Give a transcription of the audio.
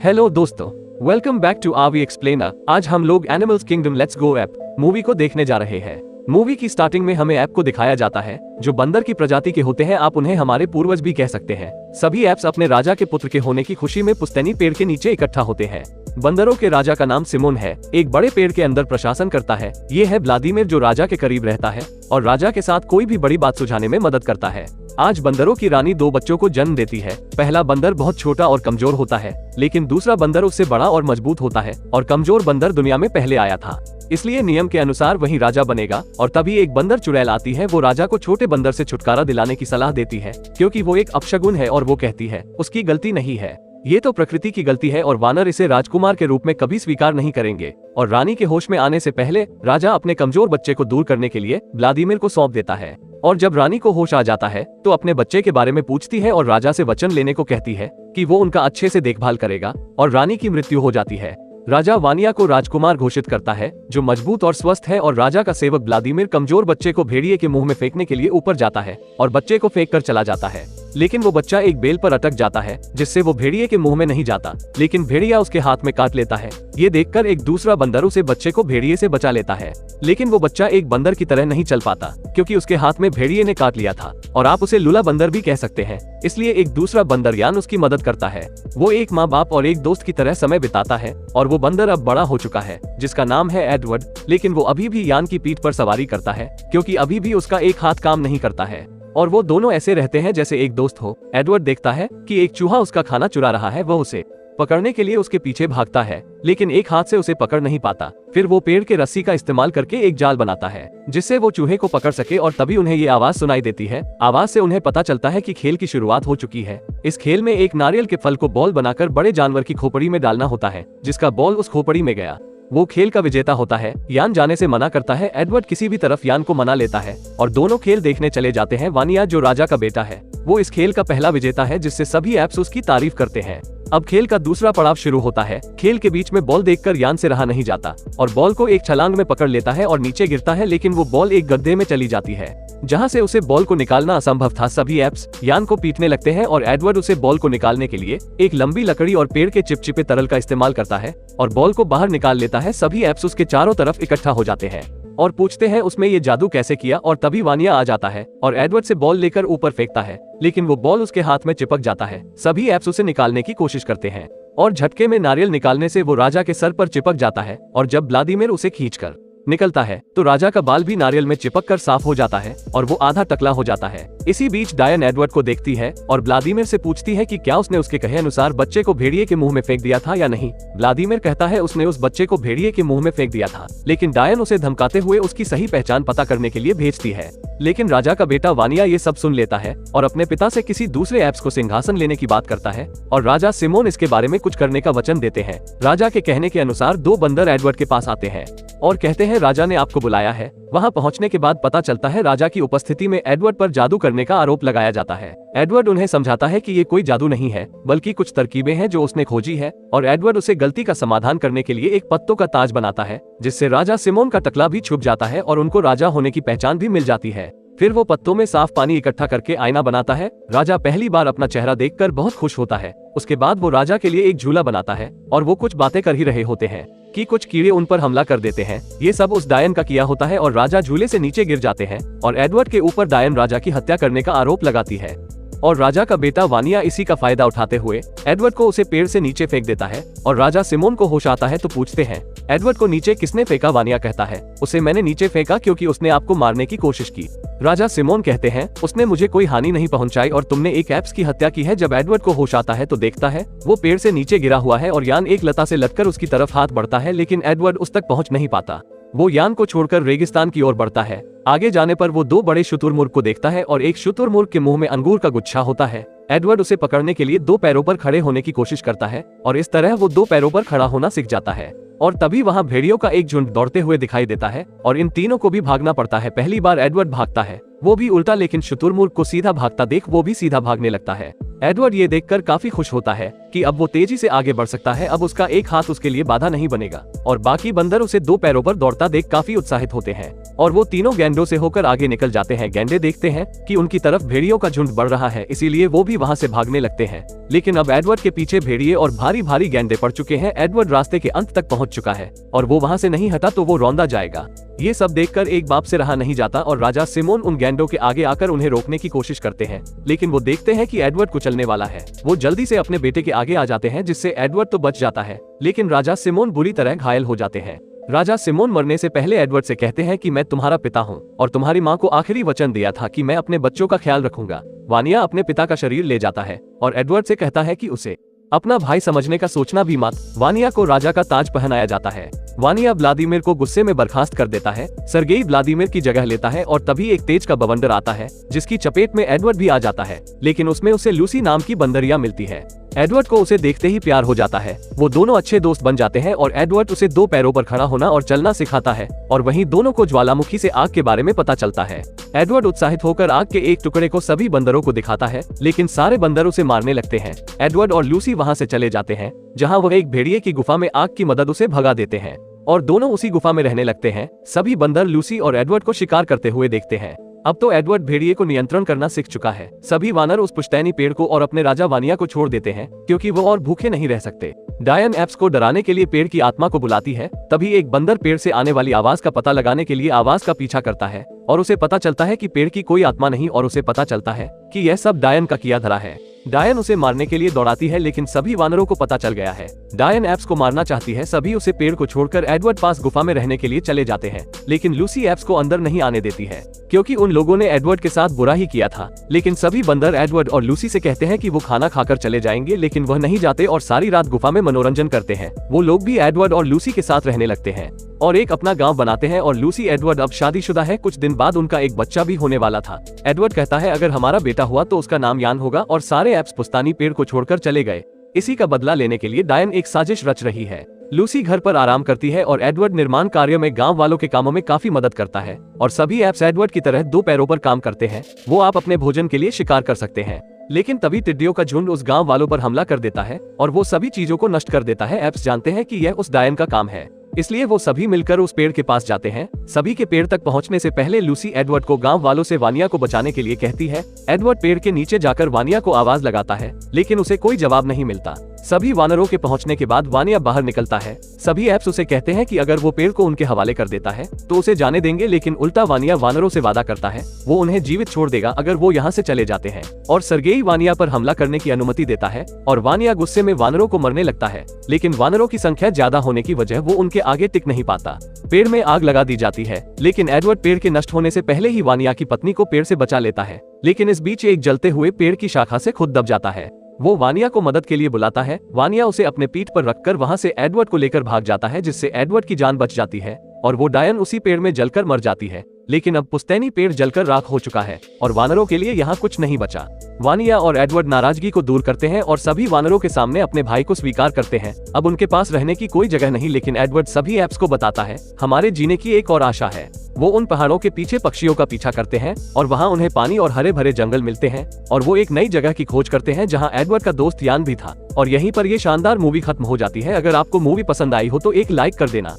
Hello दोस्तों, welcome back to आवी explainer. आज हम लोग animals kingdom let's go app movie को देखने जा रहे हैं। मूवी की स्टार्टिंग में हमें ऐप को दिखाया जाता है जो बंदर की प्रजाति के होते हैं। आप उन्हें हमारे पूर्वज भी कह सकते हैं। सभी ऐप्स अपने राजा के पुत्र के होने की खुशी में पुस्तैनी पेड़ के नीचे इकट्ठा होते हैं। बंदरों के राजा का नाम सिमोन है। एक बड़े पेड़ के अंदर प्रशासन करता है। ये है व्लादिमीर जो राजा के करीब रहता है और राजा के साथ कोई भी बड़ी बात सुझाने में मदद करता है। आज बंदरों की रानी 2 बच्चों को जन्म देती है। पहला बंदर बहुत छोटा और कमजोर होता है, लेकिन दूसरा बंदर उससे बड़ा और मजबूत होता है और कमजोर बंदर दुनिया में पहले आया था, इसलिए नियम के अनुसार वही राजा बनेगा। और तभी एक बंदर चुड़ैल आती है। वो राजा को छोटे बंदर से छुटकारा दिलाने की सलाह देती है क्योंकि वो एक अपशगुन है और वो कहती है उसकी गलती नहीं है, ये तो प्रकृति की गलती है और वानर इसे राजकुमार के रूप में कभी स्वीकार नहीं करेंगे। और रानी के होश में आने से पहले राजा अपने कमजोर बच्चे को दूर करने के लिए व्लादिमीर को सौंप देता है। और जब रानी को होश आ जाता है तो अपने बच्चे के बारे में पूछती है और राजा से वचन लेने को कहती है कि वो उनका अच्छे से देखभाल करेगा। और रानी की मृत्यु हो जाती है। राजा वानिया को राजकुमार घोषित करता है जो मजबूत और स्वस्थ है। और राजा का सेवक व्लादिमीर कमजोर बच्चे को भेड़िए के मुंह में फेंकने के लिए ऊपर जाता है और बच्चे को फेंक कर चला जाता है, लेकिन वो बच्चा एक बेल पर अटक जाता है जिससे वो भेड़िए के मुंह में नहीं जाता, लेकिन भेड़िया उसके हाथ में काट लेता है। ये देखकर एक दूसरा बंदर उसे बच्चे को भेड़िए से बचा लेता है, लेकिन वो बच्चा एक बंदर की तरह नहीं चल पाता क्योंकि उसके हाथ में भेड़िए ने काट लिया था। और आप उसे लूला बंदर भी कह सकते हैं। इसलिए एक दूसरा बंदर यान उसकी मदद करता है। वो एक माँ बाप और एक दोस्त की तरह समय बिताता है। और वो बंदर अब बड़ा हो चुका है जिसका नाम है एडवर्ड, लेकिन वो अभी भी यान की पीठ पर सवारी करता है क्योंकि अभी भी उसका एक हाथ काम नहीं करता है। और वो दोनों ऐसे रहते हैं जैसे एक दोस्त हो। एडवर्ड देखता है कि एक चूहा उसका खाना चुरा रहा है। वह उसे पकड़ने के लिए उसके पीछे भागता है, लेकिन एक हाथ से उसे पकड़ नहीं पाता। फिर वो पेड़ के रस्सी का इस्तेमाल करके एक जाल बनाता है जिससे वो चूहे को पकड़ सके। और तभी उन्हें ये आवाज सुनाई देती है। आवाज से उन्हें पता चलता है कि खेल की शुरुआत हो चुकी है। इस खेल में एक नारियल के फल को बॉल बनाकर बड़े जानवर की खोपड़ी में डालना होता है। जिसका बॉल उस खोपड़ी में गया वो खेल का विजेता होता है। यान जाने से मना करता है। एडवर्ड किसी भी तरफ यान को मना लेता है और दोनों खेल देखने चले जाते हैं। वानिया जो राजा का बेटा है वो इस खेल का पहला विजेता है जिससे सभी ऐप्स उसकी तारीफ करते हैं। अब खेल का दूसरा पड़ाव शुरू होता है। खेल के बीच में बॉल देखकर यान से रहा नहीं जाता और बॉल को एक छलांग में पकड़ लेता है और नीचे गिरता है, लेकिन वो बॉल एक गड्ढे में चली जाती है जहां से उसे बॉल को निकालना असंभव था। सभी ऐप्स यान को पीटने लगते हैं और एडवर्ड उसे बॉल को निकालने के लिए एक लंबी लकड़ी और पेड़ के चिपचिपे तरल का इस्तेमाल करता है और बॉल को बाहर निकाल लेता है। सभी ऐप्स उसके चारों तरफ इकट्ठा हो जाते हैं और पूछते हैं उसमें ये जादू कैसे किया। और तभी वानिया आ जाता है और एडवर्ड से बॉल लेकर ऊपर फेंकता है, लेकिन वो बॉल उसके हाथ में चिपक जाता है। सभी ऐप्स उसे निकालने की कोशिश करते हैं और झटके में नारियल निकालने से वो राजा के सर पर चिपक जाता है। और जब व्लादिमीर उसे खींचकर निकलता है तो राजा का बाल भी नारियल में चिपक कर साफ हो जाता है और वो आधा टकला हो जाता है। इसी बीच डायन एडवर्ड को देखती है और व्लादिमीर से पूछती है कि क्या उसने उसके कहे अनुसार बच्चे को भेड़िए के मुंह में फेंक दिया था या नहीं। व्लादिमीर कहता है उसने उस बच्चे को भेड़िए के मुंह में फेंक दिया था, लेकिन डायन उसे धमकाते हुए उसकी सही पहचान पता करने के लिए भेजती है। लेकिन राजा का बेटा वानिया ये सब सुन लेता है और अपने पिता से किसी दूसरे ऐप्स को सिंहासन लेने की बात करता है और राजा सिमोन इसके बारे में कुछ करने का वचन देते हैं। राजा के कहने के अनुसार 2 बंदर एडवर्ड के पास आते हैं और कहते हैं राजा ने आपको बुलाया है। वहां पहुंचने के बाद पता चलता है राजा की उपस्थिति में एडवर्ड पर जादू करने का आरोप लगाया जाता है। एडवर्ड उन्हें समझाता है कि ये कोई जादू नहीं है बल्कि कुछ तरकीबें हैं जो उसने खोजी है। और एडवर्ड उसे गलती का समाधान करने के लिए एक पत्तों का ताज बनाता है जिससे राजा सिमोन का टकला भी छुप जाता है और उनको राजा होने की पहचान भी मिल जाती है। फिर वो पत्तों में साफ पानी इकट्ठा करके आईना बनाता है। राजा पहली बार अपना चेहरा देखकर बहुत खुश होता है। उसके बाद वो राजा के लिए एक झूला बनाता है और वो कुछ बातें कर ही रहे होते हैं कि कुछ कीड़े उन पर हमला कर देते हैं। ये सब उस डायन का किया होता है और राजा झूले से नीचे गिर जाते हैं और एडवर्ड के ऊपर डायन राजा की हत्या करने का आरोप लगाती है। और राजा का बेटा वानिया इसी का फायदा उठाते हुए एडवर्ड को उसे पेड़ से नीचे फेंक देता है और राजा सिमोन को होश आता है तो पूछते हैं एडवर्ड को नीचे किसने फेंका। वानिया कहता है उसे मैंने नीचे फेंका क्योंकि उसने आपको मारने की कोशिश की। राजा सिमोन कहते हैं उसने मुझे कोई हानि नहीं पहुंचाई और तुमने एक ऐप्स की हत्या की है। जब एडवर्ड को होश आता है तो देखता है वो पेड़ से नीचे गिरा हुआ है और यान एक लता से लटकर उसकी तरफ हाथ बढ़ता है, लेकिन एडवर्ड उस तक पहुंच नहीं पाता। वो यान को छोड़कर रेगिस्तान की ओर बढ़ता है। आगे जाने पर वो 2 बड़े शुतुरमुर्ग को देखता है और एक शुतुरमुर्ग के मुंह में अंगूर का गुच्छा होता है। एडवर्ड उसे पकड़ने के लिए 2 पैरों पर खड़े होने की कोशिश करता है और इस तरह वो 2 पैरों पर खड़ा होना सीख जाता है और तभी वहाँ भेड़ियों का एक झुंड दौड़ते हुए दिखाई देता है और इन तीनों को भी भागना पड़ता है। पहली बार एडवर्ड भागता है, वो भी उल्टा, लेकिन शुतुरमुर्ग को सीधा भागता देख वो भी सीधा भागने लगता है। एडवर्ड ये देखकर काफी खुश होता है कि अब वो तेजी से आगे बढ़ सकता है, अब उसका एक हाथ उसके लिए बाधा नहीं बनेगा। और बाकी बंदर उसे 2 पैरों पर दौड़ता देख काफी उत्साहित होते हैं और वो तीनों गैंडों से होकर आगे निकल जाते हैं। गैंडे देखते हैं कि उनकी तरफ भेड़ियों का झुंड बढ़ रहा है, इसीलिए वो भी वहाँ से भागने लगते हैं। लेकिन अब एडवर्ड के पीछे भेड़िए और भारी भारी गैंडे पड़ चुके हैं। एडवर्ड रास्ते के अंत तक पहुँच चुका है और वो वहाँ से नहीं हटा तो वो रौंदा जाएगा। ये सब देखकर एक बाप से रहा नहीं जाता और राजा सिमोन उन गैंडों के आगे आकर उन्हें रोकने की कोशिश करते हैं, लेकिन वो देखते हैं कि एडवर्ड कुचलने वाला है। वो जल्दी से अपने बेटे के आगे आ जाते हैं, जिससे एडवर्ड तो बच जाता है, लेकिन राजा सिमोन बुरी तरह घायल हो जाते हैं। राजा सिमोन मरने से पहले एडवर्ड से कहते हैं कि मैं तुम्हारा पिता हूँ और तुम्हारी माँ को आखिरी वचन दिया था कि मैं अपने बच्चों का ख्याल रखूंगा। वानिया अपने पिता का शरीर ले जाता है और एडवर्ड से कहता है कि उसे अपना भाई समझने का सोचना भी मत। वानिया को राजा का ताज पहनाया जाता है। वानिया व्लादिमीर को गुस्से में बर्खास्त कर देता है। सर्गेई व्लादिमीर की जगह लेता है और तभी एक तेज का बवंडर आता है, जिसकी चपेट में एडवर्ड भी आ जाता है, लेकिन उसमें उसे लूसी नाम की बंदरिया मिलती है। एडवर्ड को उसे देखते ही प्यार हो जाता है। वो दोनों अच्छे दोस्त बन जाते हैं और एडवर्ड उसे 2 पैरों पर खड़ा होना और चलना सिखाता है और वहीं दोनों को ज्वालामुखी से आग के बारे में पता चलता है। एडवर्ड उत्साहित होकर आग के एक टुकड़े को सभी बंदरों को दिखाता है, लेकिन सारे बंदर उसे मारने लगते हैं। एडवर्ड और लूसी वहाँ से चले जाते हैं, जहाँ वह एक भेड़िए की गुफा में आग की मदद उसे भगा देते हैं और दोनों उसी गुफा में रहने लगते हैं। सभी बंदर लूसी और एडवर्ड को शिकार करते हुए देखते हैं। अब तो एडवर्ड भेड़िए को नियंत्रण करना सीख चुका है। सभी वानर उस पुश्तैनी पेड़ को और अपने राजा वानिया को छोड़ देते हैं, क्योंकि वो और भूखे नहीं रह सकते। डायन एप्स को डराने के लिए पेड़ की आत्मा को बुलाती है। तभी एक बंदर पेड़ से आने वाली आवाज का पता लगाने के लिए आवाज का पीछा करता है और उसे पता चलता है कि पेड़ की कोई आत्मा नहीं और उसे पता चलता है कि यह सब डायन का किया धरा है। डायन उसे मारने के लिए दौड़ाती है, लेकिन सभी वानरों को पता चल गया है। डायन एप्स को मारना चाहती है। सभी उसे पेड़ को छोड़कर एडवर्ड पास गुफा में रहने के लिए चले जाते हैं, लेकिन लूसी एप्स को अंदर नहीं आने देती है, क्योंकि उन लोगों ने एडवर्ड के साथ बुरा ही किया था। लेकिन सभी बंदर एडवर्ड और लूसी से कहते हैं कि वो खाना खाकर चले जाएंगे, लेकिन वह नहीं जाते और सारी रात गुफा में मनोरंजन करते हैं। वो लोग भी एडवर्ड और लूसी के साथ रहने लगते हैं और एक अपना गांव बनाते हैं और लूसी एडवर्ड अब शादीशुदा है। कुछ दिन बाद उनका एक बच्चा भी होने वाला था। एडवर्ड कहता है अगर हमारा बेटा हुआ तो उसका नाम यान होगा और सारे एप्स पुस्तानी पेड़ को छोड़कर चले गए। इसी का बदला लेने के लिए डायन एक साजिश रच रही है। लूसी घर पर आराम करती है और एडवर्ड निर्माण कार्य में गांव वालों के कामों में काफी मदद करता है और सभी एप्स एडवर्ड की तरह 2 पैरों पर काम करते हैं। वो आप अपने भोजन के लिए शिकार कर सकते हैं, लेकिन तभी टिड्डियों का झुंड उस गांव वालों पर हमला कर देता है और वो सभी चीजों को नष्ट कर देता है। एप्स जानते हैं कि यह उस डायन का काम है, इसलिए वो सभी मिलकर उस पेड़ के पास जाते हैं। सभी के पेड़ तक पहुंचने से पहले लूसी एडवर्ड को गांव वालों से वानिया को बचाने के लिए कहती है। एडवर्ड पेड़ के नीचे जाकर वानिया को आवाज लगाता है, लेकिन उसे कोई जवाब नहीं मिलता। सभी वानरों के पहुंचने के बाद वानिया बाहर निकलता है। सभी एप्स उसे कहते हैं कि अगर वो पेड़ को उनके हवाले कर देता है तो उसे जाने देंगे, लेकिन उल्टा वानिया वानरों से वादा करता है वो उन्हें जीवित छोड़ देगा अगर वो यहाँ से चले जाते हैं, और सर्गेई वानिया पर हमला करने की अनुमति देता है और वानिया गुस्से में वानरों को मरने लगता है, लेकिन वानरों की संख्या ज्यादा होने की वजह वो उनके आगे टिक नहीं पाता। पेड़ में आग लगा दी जाती है, लेकिन एडवर्ड पेड़ के नष्ट होने से पहले ही वानिया की पत्नी को पेड़ से बचा लेता है, लेकिन इस बीच एक जलते हुए पेड़ की शाखा से खुद दब जाता है। वो वानिया को मदद के लिए बुलाता है। वानिया उसे अपने पीठ पर रखकर वहां से एडवर्ड को लेकर भाग जाता है, जिससे एडवर्ड की जान बच जाती है और वो डायन उसी पेड़ में जलकर मर जाती है। लेकिन अब पुश्तैनी पेड़ जलकर राख हो चुका है और वानरों के लिए यहाँ कुछ नहीं बचा। वानिया और एडवर्ड नाराजगी को दूर करते हैं और सभी वानरों के सामने अपने भाई को स्वीकार करते हैं। अब उनके पास रहने की कोई जगह नहीं, लेकिन एडवर्ड सभी एप्स को बताता है हमारे जीने की एक और आशा है। वो उन पहाड़ों के पीछे पक्षियों का पीछा करते हैं और वहाँ उन्हें पानी और हरे भरे जंगल मिलते हैं और वो एक नई जगह की खोज करते हैं जहाँ एडवर्ड का दोस्त यान भी था। और यहीं पर ये शानदार मूवी खत्म हो जाती है। अगर आपको मूवी पसंद आई हो तो एक लाइक कर देना।